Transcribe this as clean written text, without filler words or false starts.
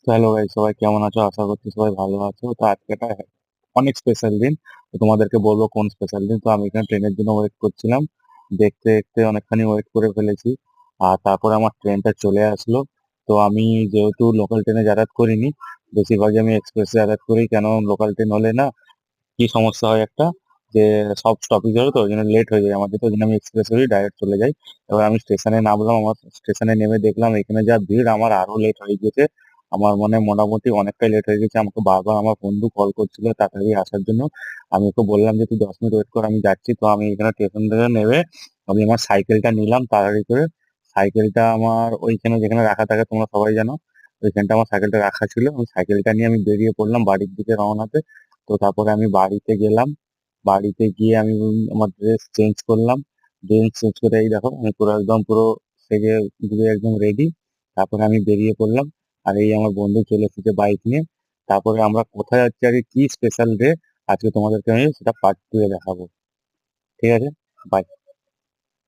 তো hello guys, সবাই কেমন আছো? আশা করছি সবাই ভালো আছো। তো আজকে একটা অনেক স্পেশাল দিন। তো তোমাদেরকে বলবো কোন স্পেশাল দিন। তো আমি এখানে ট্রেনের জন্য ওয়েট করছিলাম। দেখতে দেখতে অনেকখানি ওয়েট করে ফেলেছি। আর তারপরে আমার ট্রেনটা চলে আসলো। তো আমি যেহেতু লোকাল ট্রেনে যাতায়াত করিনি, বেশিরভাগই আমি এক্সপ্রেসে যাতায়াত করি। কেন, লোকাল ট্রেন হলে না কি সমস্যা হয় একটা, যে সব স্টপেজ হলো, তো ওই জন্য লেট হয়ে যায় আমাদের। তো ওই জন্য আমি এক্সপ্রেস করি, ডাইরেক্ট চলে যাই। এবার আমি স্টেশনে নামলাম, আমার স্টেশনে নেমে দেখলাম এখানে যা ভিড়, আমার আরো লেট হয়ে গেছে। আমার মনে হয় মোটামুটি অনেকটাই লেট হয়ে গেছে। আমাকে বারবার আমার বন্ধু কল করছিল তাড়াতাড়ি আসার জন্য। আমি ওকে বললাম যে তুই 10 মিনিট ওয়েট কর, আমি যাচ্ছি। তো আমি এখানে স্টেশন থেকে নেমে আমি আমার সাইকেলটা নিলাম তাড়াতাড়ি করে। সাইকেলটা আমার ওইখানে যেখানে রাখা থাকে তোমরা সবাই জানো, ওইখানটা আমার সাইকেলটা রাখা ছিল। আমি সাইকেলটা নিয়ে আমি বেরিয়ে পড়লাম বাড়ির দিকে রওনাতে। তো তারপরে আমি বাড়িতে গেলাম। বাড়িতে গিয়ে আমি আমার ড্রেস চেঞ্জ করলাম। ড্রেস চেঞ্জ করে এই দেখো আমি পুরো একদম পুরো সেজে গুজে একদম রেডি। তারপরে আমি বেরিয়ে পড়লাম। আর এই আমার বন্ধু চলে এসেছে বাইক নিয়ে। তারপরে আমরা কোথায় যাচ্ছি আর কি স্পেশাল ডে, আজকে তোমাদেরকে আমি সেটা পার্ট 2 এ দেখাবো। ঠিক আছে, বাই।